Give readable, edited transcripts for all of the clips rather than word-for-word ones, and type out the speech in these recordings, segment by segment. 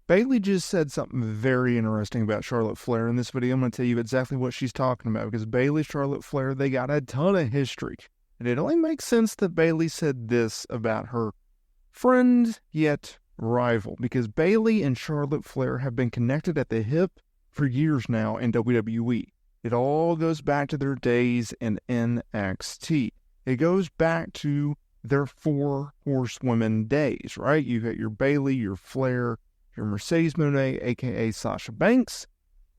Bayley just said something very interesting about Charlotte Flair in this video. I'm going to tell you exactly what she's talking about, because Bayley, Charlotte Flair, they got a ton of history. And it only makes sense that Bayley said this about her friend yet rival, because Bayley and Charlotte Flair have been connected at the hip for years now in WWE. It all goes back to their days in NXT. It goes back to their 4 horsewomen days, right? You got your Bayley, your Flair, your Mercedes Moné, aka Sasha Banks,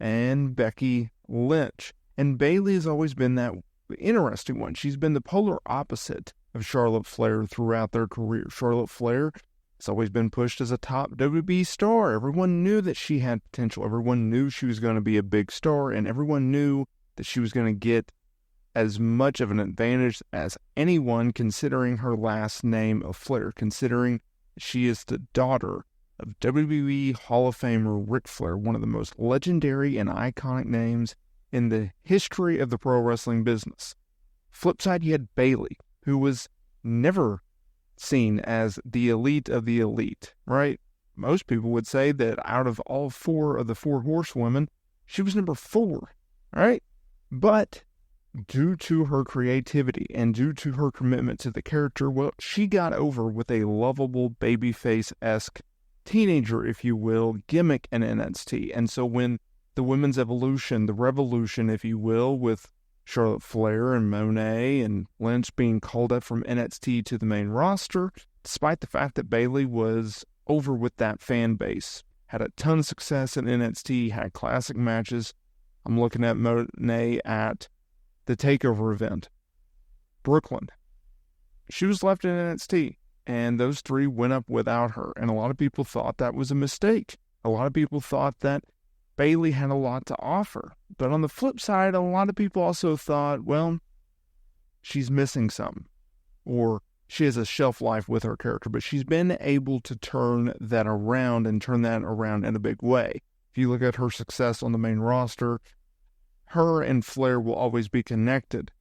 and Becky Lynch. And Bayley has always been that interesting one. She's been the polar opposite of Charlotte Flair throughout their career. Charlotte Flair has always been pushed as a top WWE star. Everyone knew that she had potential. Everyone knew she was going to be a big star, and everyone knew that she was going to get as much of an advantage as anyone, considering her last name of Flair, considering she is the daughter of WWE Hall of Famer Ric Flair, one of the most legendary and iconic names in the history of the pro wrestling business. Flip side, you had Bayley, who was never seen as the elite of the elite, right? Most people would say that out of all 4 of the 4 horsewomen, she was number 4, right? But due to her creativity and due to her commitment to the character, well, she got over with a lovable babyface-esque teenager, if you will, gimmick in NXT. And so when the women's evolution, the revolution, if you will, with Charlotte Flair and Moné and Lynch being called up from NXT to the main roster, despite the fact that Bayley was over with that fan base, had a ton of success in NXT, had classic matches. I'm looking at Moné at the TakeOver event, Brooklyn. She was left in NXT, and those 3 went up without her, and a lot of people thought that was a mistake. A lot of people thought that Bayley had a lot to offer. But on the flip side, a lot of people also thought, well, she's missing some, or she has a shelf life with her character, but she's been able to turn that around and turn that around in a big way. If you look at her success on the main roster, her and Flair will always be connected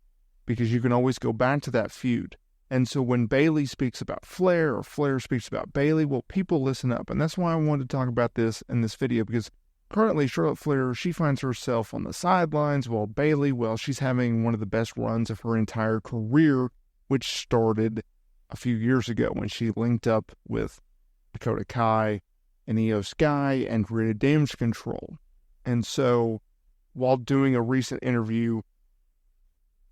because you can always go back to that feud. And so when Bayley speaks about Flair or Flair speaks about Bayley, well, people listen up. And that's why I wanted to talk about this in this video, because currently Charlotte Flair, she finds herself on the sidelines, while Bayley, well, she's having one of the best runs of her entire career, which started a few years ago when she linked up with Dakota Kai and Io Sky and created Damage Control. And so while doing a recent interview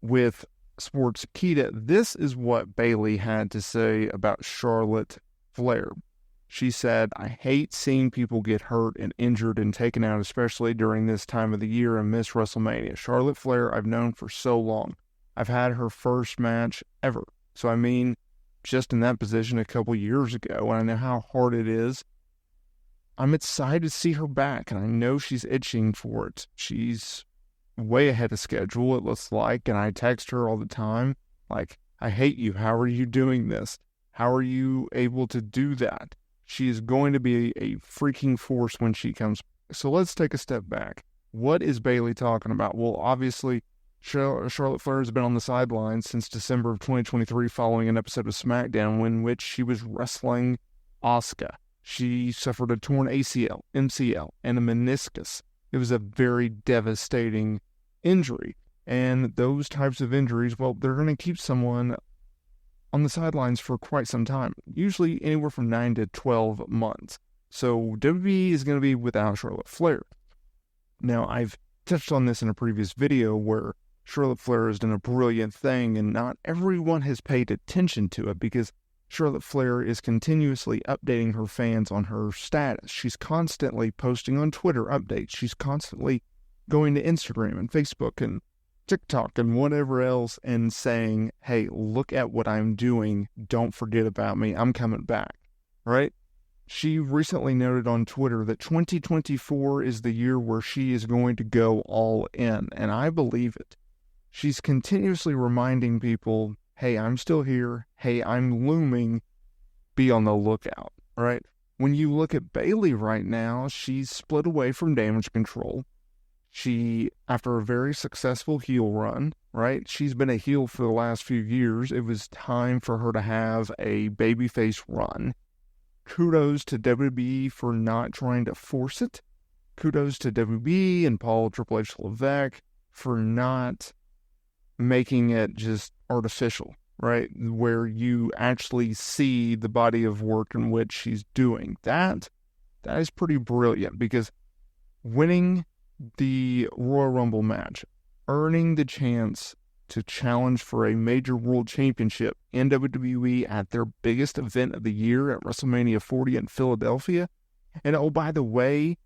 with Sports Kita, this is what Bayley had to say about Charlotte Flair. She said, "I hate seeing people get hurt and injured and taken out, especially during this time of the year, and miss WrestleMania. Charlotte Flair I've known for so long. I've had her first match ever. So I mean, just in that position a couple years ago, and I know how hard it is. I'm excited to see her back, and I know she's itching for it. She's way ahead of schedule, it looks like, and I text her all the time, like, I hate you. How are you doing this? How are you able to do that? She is going to be a freaking force when she comes. So let's take a step back. What is Bayley talking about? Well, obviously, Charlotte Flair has been on the sidelines since December of 2023 following an episode of SmackDown in which she was wrestling Asuka. She suffered a torn ACL, MCL, and a meniscus. It was a very devastating injury. And those types of injuries, well, they're going to keep someone on the sidelines for quite some time, usually anywhere from 9 to 12 months. So WWE is going to be without Charlotte Flair. Now, I've touched on this in a previous video where Charlotte Flair has done a brilliant thing, and not everyone has paid attention to it because Charlotte Flair is continuously updating her fans on her status. She's constantly posting on Twitter updates. She's constantly going to Instagram and Facebook and TikTok and whatever else and saying, hey, look at what I'm doing. Don't forget about me. I'm coming back, right? She recently noted on Twitter that 2024 is the year where she is going to go all in, and I believe it. She's continuously reminding people, hey, I'm still here. Hey, I'm looming. Be on the lookout, right? When you look at Bayley right now, she's split away from Damage Control. She, after a very successful heel run, right? She's been a heel for the last few years. It was time for her to have a babyface run. kudos to WWE for not trying to force it. Kudos to WWE and Paul Triple H Levesque for not making it just artificial, right? Where you actually see the body of work in which she's doing. That is pretty brilliant, because winning the Royal Rumble match, earning the chance to challenge for a major world championship in WWE at their biggest event of the year at WrestleMania 40 in Philadelphia. And oh, by the way,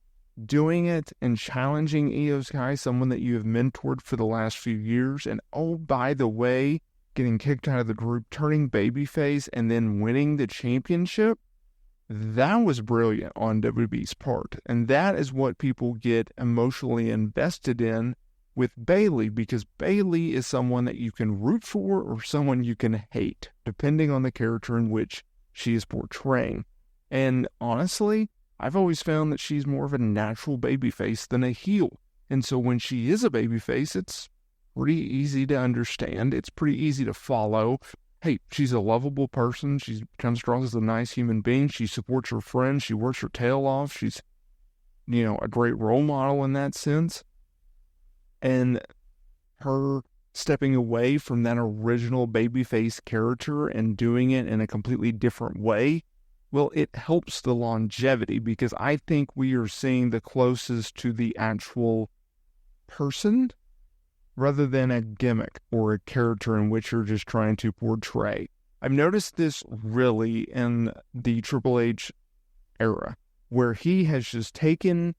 doing it and challenging Io Sky, someone that you have mentored for the last few years. And oh, by the way, getting kicked out of the group, turning babyface, and then winning the championship. That was brilliant on WWE's part. And that is what people get emotionally invested in with Bayley, because Bayley is someone that you can root for or someone you can hate, depending on the character in which she is portraying. And honestly, I've always found that she's more of a natural babyface than a heel. And so when she is a babyface, it's pretty easy to understand. It's pretty easy to follow. Hey, she's a lovable person. She comes across as a nice human being. She supports her friends. She works her tail off. She's, a great role model in that sense. And her stepping away from that original babyface character and doing it in a completely different way, well, it helps the longevity, because I think we are seeing the closest to the actual person rather than a gimmick or a character in which you're just trying to portray. I've noticed this really in the Triple H era, where he has just taken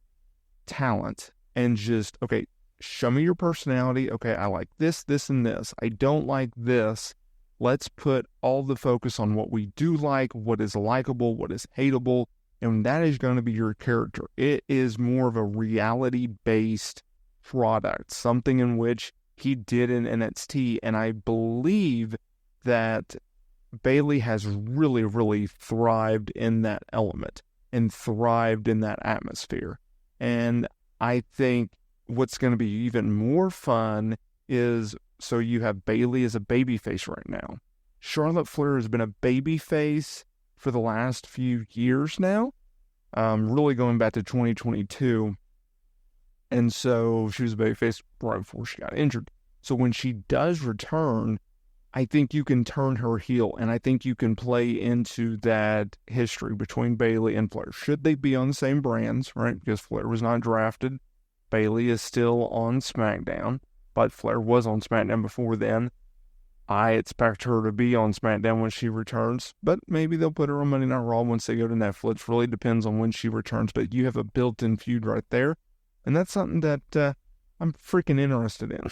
talent and just, okay, show me your personality. Okay, I like this, this, and this. I don't like this. Let's put all the focus on what we do like, what is likable, what is hateable, and that is going to be your character. It is more of a reality-based product, something in which he did in NXT, and I believe that Bayley has really, really thrived in that element and thrived in that atmosphere. And I think what's going to be even more fun is, so you have Bayley as a babyface right now. Charlotte Flair has been a babyface for the last few years now, really going back to 2022. And so she was a babyface right before she got injured. So when she does return, I think you can turn her heel, and I think you can play into that history between Bayley and Flair. Should they be on the same brands, right? Because Flair was not drafted. Bayley is still on SmackDown, but Flair was on SmackDown before then. I expect her to be on SmackDown when she returns, but maybe they'll put her on Monday Night Raw once they go to Netflix. Really depends on when she returns, but you have a built-in feud right there, and that's something that I'm freaking interested in.